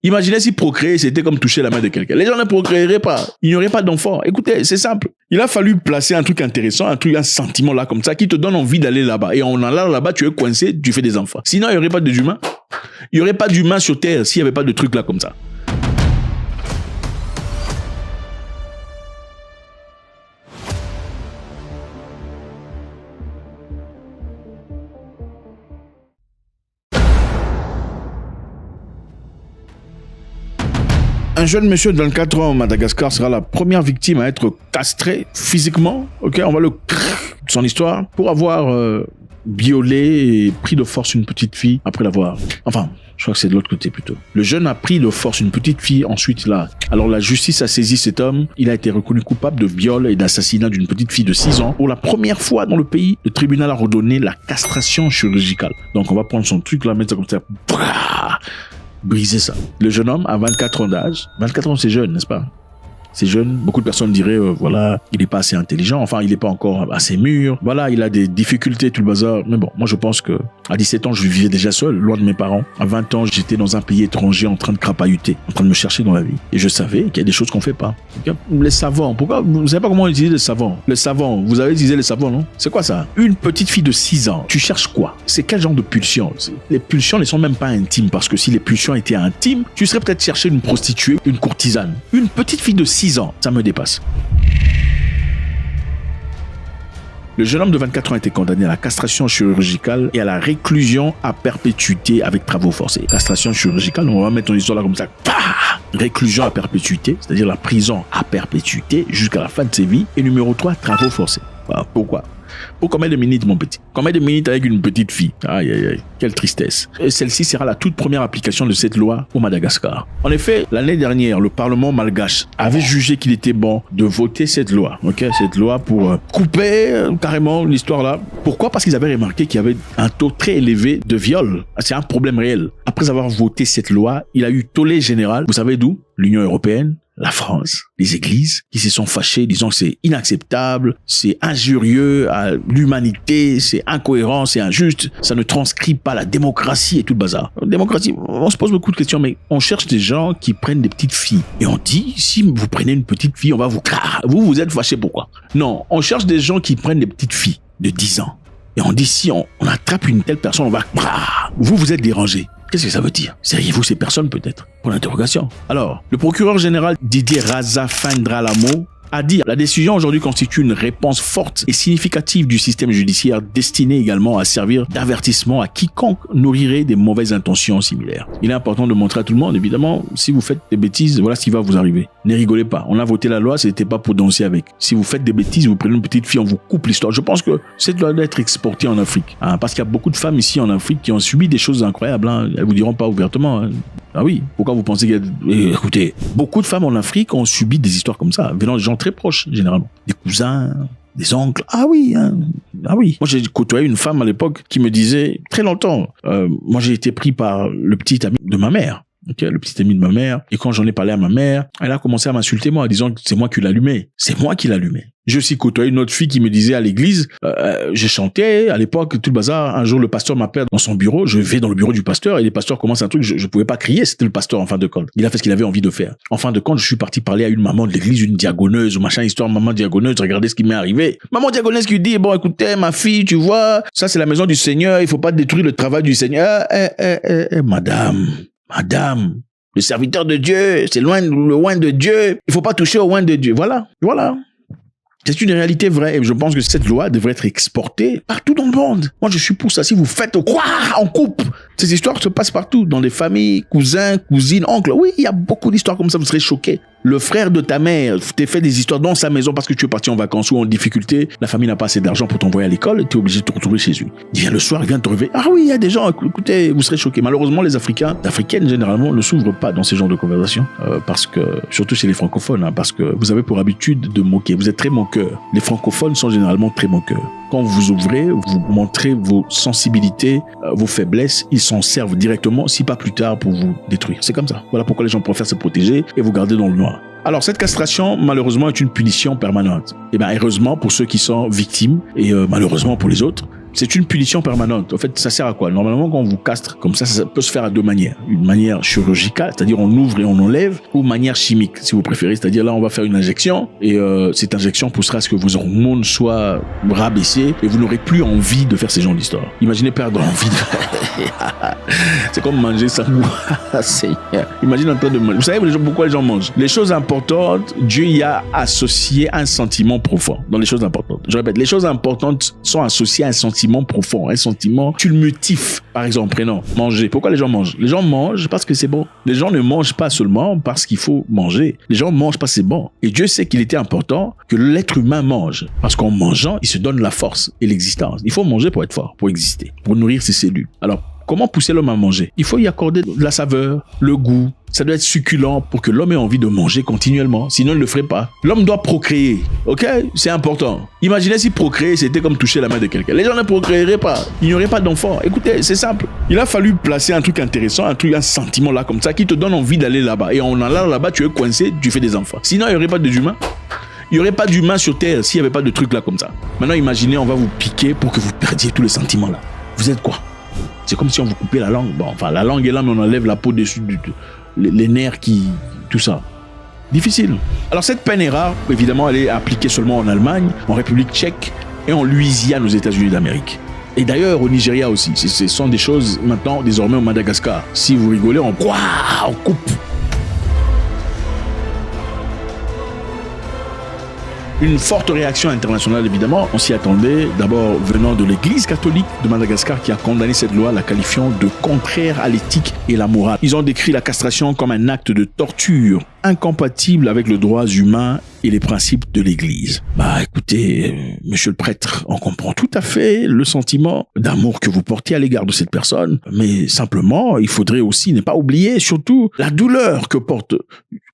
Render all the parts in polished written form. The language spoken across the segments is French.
Imaginez si procréer, c'était comme toucher la main de quelqu'un. Les gens ne procréeraient pas. Il n'y aurait pas d'enfants. Écoutez, c'est simple. Il a fallu placer un truc intéressant, un sentiment là comme ça, qui te donne envie d'aller là-bas. Et en allant là-bas, tu es coincé, tu fais des enfants. Sinon, il n'y aurait pas d'humains. Il n'y aurait pas d'humains sur Terre s'il n'y avait pas de trucs là comme ça. Un jeune monsieur de 24 ans à Madagascar sera la première victime à être castré physiquement. Ok, on va son histoire pour avoir violé et pris de force une petite fille après l'avoir. Enfin, je crois que c'est de l'autre côté plutôt. Le jeune a pris de force une petite fille ensuite là. Alors la justice a saisi cet homme. Il a été reconnu coupable de viol et d'assassinat d'une petite fille de 6 ans. Pour la première fois dans le pays, le tribunal a redonné la castration chirurgicale. Donc on va prendre son truc là, mettre ça comme ça. Briser ça. Le jeune homme a 24 ans d'âge. 24 ans, c'est jeune, n'est-ce pas? C'est jeune. Beaucoup de personnes diraient, voilà, il n'est pas assez intelligent. Enfin, il n'est pas encore assez mûr. Voilà, il a des difficultés, tout le bazar. Mais bon, moi, je pense que à 17 ans, je vivais déjà seul, loin de mes parents. À 20 ans, j'étais dans un pays étranger en train de crapahuter, en train de me chercher dans la vie. Et je savais qu'il y a des choses qu'on fait pas. Les savants. Pourquoi? Vous savez pas comment utiliser les savants? Les savants. Vous avez utilisé les savants, non? C'est quoi ça? Une petite fille de 6 ans. Tu cherches quoi? C'est quel genre de pulsion? Les pulsions ne sont même pas intimes, parce que si les pulsions étaient intimes, tu serais peut-être chercher une prostituée, une courtisane. Une petite fille de 6 ans, ça me dépasse. Le jeune homme de 24 ans a été condamné à la castration chirurgicale et à la réclusion à perpétuité avec travaux forcés. Castration chirurgicale, on va mettre ton histoire là comme ça. Réclusion à perpétuité, c'est-à-dire la prison à perpétuité jusqu'à la fin de ses vies. Et numéro 3, travaux forcés. Voilà. Pourquoi? Pour combien de minutes, mon petit? Combien de minutes avec une petite fille? Aïe, aïe, aïe. Quelle tristesse. Et celle-ci sera la toute première application de cette loi au Madagascar. En effet, l'année dernière, le Parlement malgache avait jugé qu'il était bon de voter cette loi. Ok, cette loi pour couper carrément l'histoire là. Pourquoi? Parce qu'ils avaient remarqué qu'il y avait un taux très élevé de viol. C'est un problème réel. Après avoir voté cette loi, il a eu tollé général. Vous savez d'où? L'Union européenne, la France, les églises qui se sont fâchées disant que c'est inacceptable, c'est injurieux à l'humanité, c'est incohérent, c'est injuste, ça ne transcrit pas la démocratie et tout le bazar. Démocratie, on se pose beaucoup de questions, mais on cherche des gens qui prennent des petites filles. Et on dit, si vous prenez une petite fille, on va vous êtes fâchés, pourquoi? Non, on cherche des gens qui prennent des petites filles de 10 ans. Et on dit, si on attrape une telle personne, on va vous êtes dérangés. Qu'est-ce que ça veut dire? Seriez-vous ces personnes peut-être? Pour l'interrogation. Alors, le procureur général Didier Razafindralamo a dit la décision aujourd'hui constitue une réponse forte et significative du système judiciaire destinée également à servir d'avertissement à quiconque nourrirait des mauvaises intentions similaires. Il est important de montrer à tout le monde, évidemment, si vous faites des bêtises, voilà ce qui va vous arriver. Ne rigolez pas. On a voté la loi, c'était pas pour danser avec. Si vous faites des bêtises, vous prenez une petite fille, on vous coupe l'histoire. Je pense que cette loi doit être exportée en Afrique. Parce qu'il y a beaucoup de femmes ici en Afrique qui ont subi des choses incroyables. Elles vous diront pas ouvertement. Ah oui, pourquoi vous pensez qu'il y a... Écoutez, beaucoup de femmes en Afrique ont subi des histoires comme ça, venant de gens très proches, généralement. Des cousins, des oncles. Ah oui. Moi, j'ai côtoyé une femme à l'époque qui me disait, très longtemps, moi j'ai été pris par le petit ami de ma mère. Okay, le petit ami de ma mère. Et quand j'en ai parlé à ma mère, elle a commencé à m'insulter moi, en disant que c'est moi qui l'allumais. C'est moi qui l'allumais. J'ai aussi côtoyé une autre fille qui me disait à l'église, j'ai chanté à l'époque, tout le bazar. Un jour, le pasteur m'appelle dans son bureau. Je vais dans le bureau du pasteur et les pasteurs commencent un truc. Je pouvais pas crier. C'était le pasteur en fin de compte. Il a fait ce qu'il avait envie de faire. En fin de compte, je suis parti parler à une maman de l'église, une diagoneuse ou machin histoire, maman diagoneuse. Regardez ce qui m'est arrivé. Maman diagoneuse qui dit, bon, écoutez, ma fille, tu vois, ça c'est la maison du Seigneur. Il faut pas détruire le travail du Seigneur. Madame. Le serviteur de Dieu, c'est le oint de Dieu. Il faut pas toucher au oint de Dieu. Voilà. C'est une réalité vraie et je pense que cette loi devrait être exportée partout dans le monde. Moi, je suis pour ça. Si vous faites quoi, on coupe. Ces histoires se passent partout, dans des familles, cousins, cousines, oncles. Oui, il y a beaucoup d'histoires comme ça, vous serez choqués. Le frère de ta mère t'a fait des histoires dans sa maison parce que tu es parti en vacances ou en difficulté. La famille n'a pas assez d'argent pour t'envoyer à l'école. Tu es obligé de te retrouver chez lui. Il vient le soir, il vient te réveiller. Ah oui, il y a des gens, écoutez, vous serez choqués. Malheureusement, les Africaines, généralement, ne s'ouvrent pas dans ces genres de conversations. Parce que, surtout chez les francophones, parce que vous avez pour habitude de moquer. Vous êtes très moqueurs. Les francophones sont généralement très moqueurs. Quand vous ouvrez, vous montrez vos sensibilités, vos faiblesses, ils s'en servent directement, si pas plus tard, pour vous détruire. C'est comme ça. Voilà pourquoi les gens préfèrent se protéger et vous garder dans le noir. Alors, cette castration, malheureusement, est une punition permanente. Et bien, heureusement pour ceux qui sont victimes et malheureusement pour les autres, C'est une punition permanente. En fait, ça sert à quoi? Normalement, quand on vous castre comme ça peut se faire à deux manières. Une manière chirurgicale, c'est-à-dire on ouvre et on enlève, ou manière chimique, si vous préférez. C'est-à-dire là, on va faire une injection et cette injection poussera à ce que vos hormones soient rabaissées et vous n'aurez plus envie de faire ces genres d'histoires. Imaginez perdre envie de... C'est comme manger ça. Imagine en train de manger. Vous savez pourquoi les gens mangent? Les choses importantes, Dieu y a associé un sentiment profond dans les choses importantes. Je répète, les choses importantes sont associées à un sentiment profond, un sentiment culmutif. Par exemple, prenons manger. Pourquoi les gens mangent? Les gens mangent parce que c'est bon. Les gens ne mangent pas seulement parce qu'il faut manger. Les gens mangent parce que c'est bon. Et Dieu sait qu'il était important que l'être humain mange. Parce qu'en mangeant, il se donne la force et l'existence. Il faut manger pour être fort, pour exister, pour nourrir ses cellules. Alors, comment pousser l'homme à manger? Il faut y accorder de la saveur, le goût. Ça doit être succulent pour que l'homme ait envie de manger continuellement. Sinon, il ne le ferait pas. L'homme doit procréer. Ok? C'est important. Imaginez si procréer, c'était comme toucher la main de quelqu'un. Les gens ne procréeraient pas. Il n'y aurait pas d'enfants. Écoutez, c'est simple. Il a fallu placer un truc intéressant, un sentiment là comme ça qui te donne envie d'aller là-bas. Et en allant là-bas, tu es coincé, tu fais des enfants. Sinon, il n'y aurait pas d'humains. Il n'y aurait pas d'humains sur Terre s'il n'y avait pas de trucs là comme ça. Maintenant, imaginez, on va vous piquer pour que vous perdiez tous les sentiments là. Vous êtes quoi? C'est comme si on vous coupait la langue. Bon, enfin, la langue est là, mais on enlève la peau dessus, les nerfs tout ça. Difficile. Alors, cette peine est rare. Évidemment, elle est appliquée seulement en Allemagne, en République tchèque et en Louisiane aux États-Unis d'Amérique. Et d'ailleurs, au Nigeria aussi. Ce sont des choses maintenant, désormais au Madagascar. Si vous rigolez, on coupe. Une forte réaction internationale, évidemment. On s'y attendait, d'abord venant de l'Église catholique de Madagascar qui a condamné cette loi, la qualifiant de contraire à l'éthique et la morale. Ils ont décrit la castration comme un acte de torture incompatible avec les droits humains et les principes de l'Église. Bah écoutez, monsieur le prêtre, on comprend tout à fait le sentiment d'amour que vous portez à l'égard de cette personne, mais simplement, il faudrait aussi ne pas oublier surtout la douleur que porte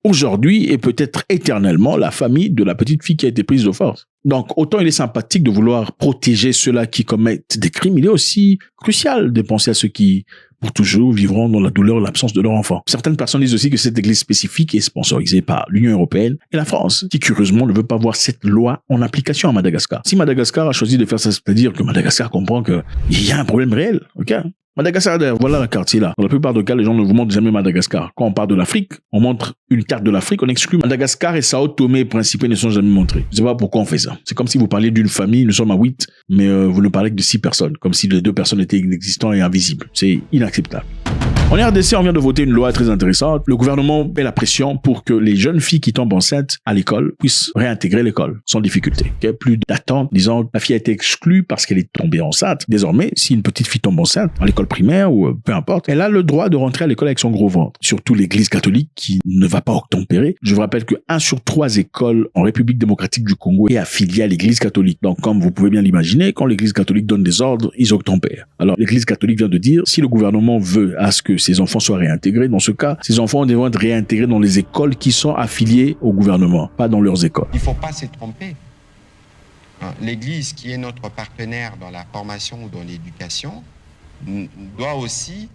aujourd'hui et peut-être éternellement la famille de la petite fille qui a été prise de force. Donc, autant il est sympathique de vouloir protéger ceux-là qui commettent des crimes, il est aussi crucial de penser à ceux qui, pour toujours, vivront dans la douleur et l'absence de leur enfant. Certaines personnes disent aussi que cette église spécifique est sponsorisée par l'Union européenne et la France, qui curieusement ne veut pas voir cette loi en application à Madagascar. Si Madagascar a choisi de faire ça, c'est-à-dire que Madagascar comprend qu'il y a un problème réel, ok? Madagascar, voilà le quartier là. Dans la plupart des cas, les gens ne vous montrent jamais Madagascar. Quand on parle de l'Afrique, on montre une carte de l'Afrique, on exclut Madagascar et Sao Tomé et Principe ne sont jamais montrés. Je ne sais pas pourquoi on fait ça. C'est comme si vous parliez d'une famille, nous sommes à 8, mais vous ne parlez que de 6 personnes, comme si les 2 personnes étaient inexistantes et invisibles. C'est inacceptable. En RDC, on vient de voter une loi très intéressante. Le gouvernement met la pression pour que les jeunes filles qui tombent enceintes à l'école puissent réintégrer l'école sans difficulté. Okay? Plus d'attente, disant la fille a été exclue parce qu'elle est tombée enceinte. Désormais, si une petite fille tombe enceinte à l'école primaire ou peu importe, elle a le droit de rentrer à l'école avec son gros ventre. Surtout l'Église catholique qui ne va pas octempérer. Je vous rappelle que 1 sur 3 écoles en République démocratique du Congo est affiliée à l'Église catholique. Donc, comme vous pouvez bien l'imaginer, quand l'Église catholique donne des ordres, ils octempèrent. Alors, l'Église catholique vient de dire, si le gouvernement veut à ce que ces enfants soient réintégrés, dans ce cas, ces enfants devront être réintégrés dans les écoles qui sont affiliées au gouvernement, pas dans leurs écoles. Il ne faut pas se tromper. L'Église, qui est notre partenaire dans la formation ou dans l'éducation, doit aussi,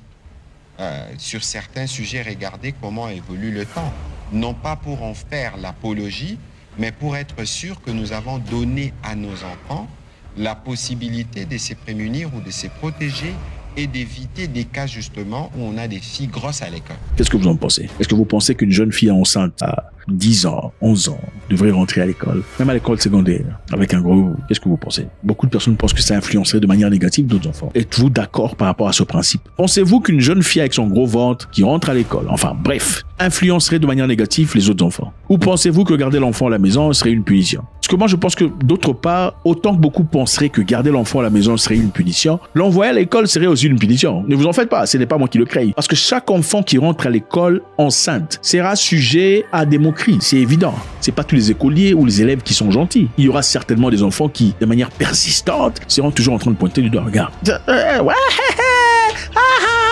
sur certains sujets, regarder comment évolue le temps. Non pas pour en faire l'apologie, mais pour être sûr que nous avons donné à nos enfants la possibilité de se prémunir ou de se protéger et d'éviter des cas justement où on a des filles grosses à l'école. Qu'est-ce que vous en pensez? Est-ce que vous pensez qu'une jeune fille enceinte à 10 ans, 11 ans devrait rentrer à l'école, même à l'école secondaire, avec un gros... Qu'est-ce que vous pensez? Beaucoup de personnes pensent que ça influencerait de manière négative d'autres enfants. Êtes-vous d'accord par rapport à ce principe? Pensez-vous qu'une jeune fille avec son gros ventre qui rentre à l'école, enfin bref, influencerait de manière négative les autres enfants? Ou pensez-vous que garder l'enfant à la maison serait une punition? Parce que moi je pense que d'autre part, autant que beaucoup penseraient que garder l'enfant à la maison serait une punition, l'envoyer à l'école serait aussi une punition. Ne vous en faites pas, ce n'est pas moi qui le crée. Parce que chaque enfant qui rentre à l'école enceinte sera sujet à des moqueries, c'est évident. C'est pas tous les écoliers ou les élèves qui sont gentils. Il y aura certainement des enfants qui, de manière persistante, seront toujours en train de pointer du doigt. Regarde.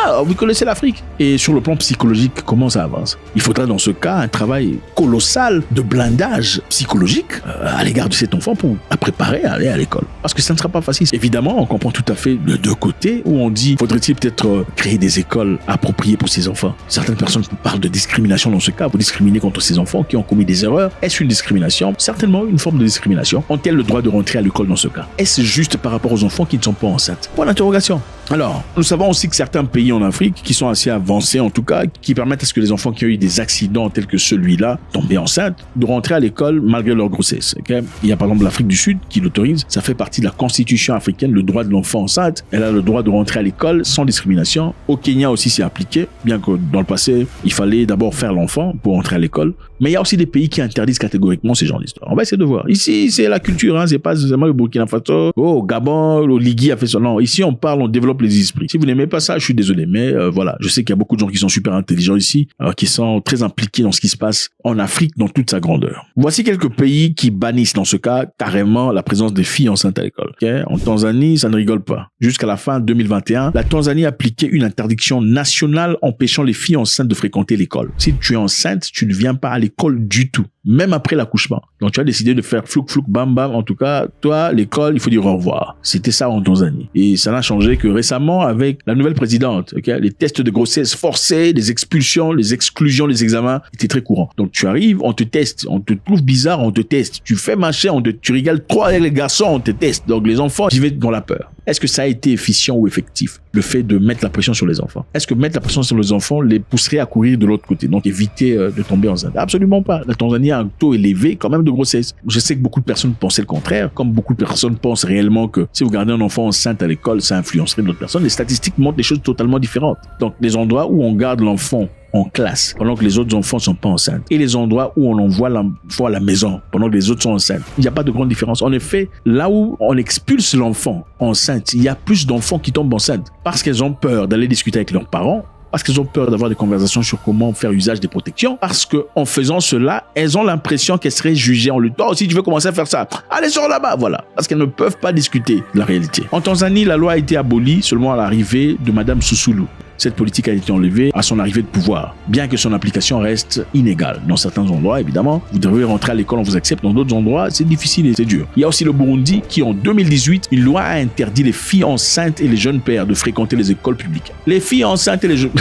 Voilà, vous connaissez l'Afrique. Et sur le plan psychologique, comment ça avance? Il faudra dans ce cas un travail colossal de blindage psychologique à l'égard de cet enfant pour la préparer à aller à l'école. Parce que ça ne sera pas facile. Évidemment, on comprend tout à fait les deux côtés où on dit, faudrait-il peut-être créer des écoles appropriées pour ces enfants? Certaines personnes parlent de discrimination dans ce cas, pour discriminer contre ces enfants qui ont commis des erreurs. Est-ce une discrimination? Certainement une forme de discrimination. Ont-elles le droit de rentrer à l'école dans ce cas? Est-ce juste par rapport aux enfants qui ne sont pas enceintes? Point d'interrogation. Alors, nous savons aussi que certains pays en Afrique, qui sont assez avancés en tout cas, qui permettent à ce que les enfants qui ont eu des accidents tels que celui-là, tombés enceintes, de rentrer à l'école malgré leur grossesse. Okay? Il y a par exemple l'Afrique du Sud qui l'autorise. Ça fait partie de la constitution africaine, le droit de l'enfant enceinte. Elle a le droit de rentrer à l'école sans discrimination. Au Kenya aussi c'est appliqué, bien que dans le passé, il fallait d'abord faire l'enfant pour rentrer à l'école. Mais il y a aussi des pays qui interdisent catégoriquement ce genre d'histoire. On va essayer de voir. Ici, c'est la culture, hein. C'est pas seulement le Burkina Faso, Gabon, le Ligui a fait ça. Non, ici on parle, on développe les esprits. Si vous n'aimez pas ça, je suis désolé, mais voilà, je sais qu'il y a beaucoup de gens qui sont super intelligents ici, qui sont très impliqués dans ce qui se passe en Afrique dans toute sa grandeur. Voici quelques pays qui bannissent dans ce cas carrément la présence des filles enceintes à l'école. Okay? En Tanzanie, ça ne rigole pas. Jusqu'à la fin 2021, la Tanzanie appliquait une interdiction nationale empêchant les filles enceintes de fréquenter l'école. Si tu es enceinte, tu ne viens pas à l'école du tout, même après l'accouchement. Donc tu as décidé de faire flouk flouk bam bam. En tout cas, toi, l'école, il faut dire au revoir. C'était ça en Tanzanie. Et ça n'a changé que récemment avec la nouvelle présidente. Okay? Les tests de grossesse forcés, les expulsions, les exclusions, les examens étaient très courants. Donc tu arrives, on te teste, on te trouve bizarre, on te teste. Tu fais machin, tu régales trop avec les garçons, on te teste. Donc les enfants vivaient dans la peur. Est-ce que ça a été efficient ou effectif, le fait de mettre la pression sur les enfants? Est-ce que mettre la pression sur les enfants les pousserait à courir de l'autre côté, donc éviter de tomber enceinte? Absolument pas. La Tanzanie a un taux élevé quand même de grossesse. Je sais que beaucoup de personnes pensaient le contraire, comme beaucoup de personnes pensent réellement que si vous gardez un enfant enceinte à l'école, ça influencerait d'autres personnes. Les statistiques montrent des choses totalement différentes. Donc les endroits où on garde l'enfant en classe pendant que les autres enfants sont pas enceintes et les endroits où on envoie l'enfant à la maison pendant que les autres sont enceintes, il n'y a pas de grande différence. En effet, là où on expulse l'enfant enceinte, il y a plus d'enfants qui tombent enceintes parce qu'elles ont peur d'aller discuter avec leurs parents, parce qu'elles ont peur d'avoir des conversations sur comment faire usage des protections, parce que en faisant cela, elles ont l'impression qu'elles seraient jugées en lui disant, oh, si tu veux commencer à faire ça, allez sors là-bas, voilà, parce qu'elles ne peuvent pas discuter de la réalité. En Tanzanie, la loi a été abolie seulement à l'arrivée de Madame Susulu. Cette politique a été enlevée à son arrivée de pouvoir, bien que son application reste inégale. Dans certains endroits, évidemment, vous devez rentrer à l'école, on vous accepte. Dans d'autres endroits, c'est difficile et c'est dur. Il y a aussi le Burundi qui, en 2018, une loi a interdit les filles enceintes et les jeunes pères de fréquenter les écoles publiques. Les filles enceintes et les jeunes...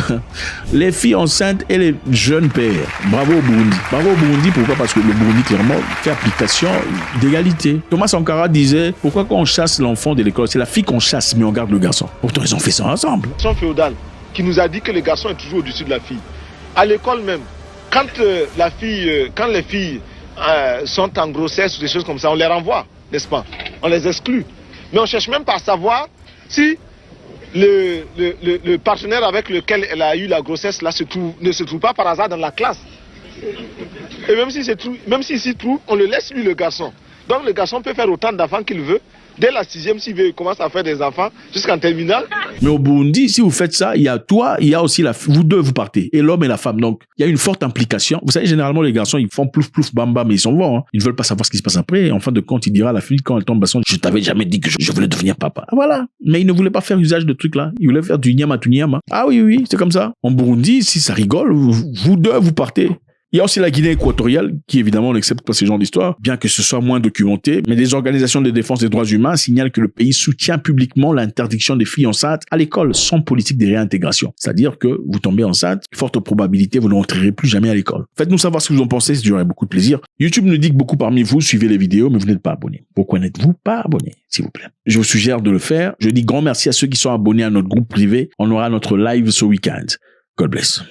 les filles enceintes et les jeunes pères. Bravo au Burundi. Bravo au Burundi, pourquoi? Parce que le Burundi, clairement, fait application d'égalité. Thomas Sankara disait, pourquoi quand on chasse l'enfant de l'école, c'est la fille qu'on chasse, mais on garde le garçon. Pourtant, ils ont fait ça ensemble. Son féodal qui nous a dit que le garçon est toujours au-dessus de la fille. À l'école même, quand les filles sont en grossesse ou des choses comme ça, on les renvoie, n'est-ce pas? On les exclut. Mais on cherche même pas à savoir si le partenaire avec lequel elle a eu la grossesse là ne se trouve pas par hasard dans la classe. Et même s'il s'y trouve, on le laisse lui, le garçon. Donc le garçon peut faire autant d'enfants qu'il veut. Dès la 6e, s'il veut, il commence à faire des enfants jusqu'en terminale. Mais au Burundi, si vous faites ça, il y a toi, il y a aussi vous deux, vous partez. Et l'homme et la femme. Donc, il y a une forte implication. Vous savez, généralement, les garçons, ils font plouf, plouf, bam, bam, mais ils s'en vont. Hein. Ils ne veulent pas savoir ce qui se passe après. Et en fin de compte, il dira à la fille, quand elle tombe basson, je t'avais jamais dit que je voulais devenir papa. Voilà. Mais il ne voulait pas faire usage de trucs là. Il voulait faire du nyama, tout nyama. Ah oui, c'est comme ça. En Burundi, si ça rigole, vous deux, vous partez. Il y a aussi la Guinée équatoriale, qui évidemment n'accepte pas ce genre d'histoire, bien que ce soit moins documenté, mais des organisations de défense des droits humains signalent que le pays soutient publiquement l'interdiction des filles enceintes à l'école sans politique de réintégration. C'est-à-dire que vous tombez enceinte, forte probabilité, vous ne rentrerez plus jamais à l'école. Faites-nous savoir ce que vous en pensez, ça durerait beaucoup de plaisir. YouTube nous dit que beaucoup parmi vous suivez les vidéos, mais vous n'êtes pas abonnés. Pourquoi n'êtes-vous pas abonnés, s'il vous plaît? Je vous suggère de le faire. Je dis grand merci à ceux qui sont abonnés à notre groupe privé. On aura notre live ce week-end. God bless.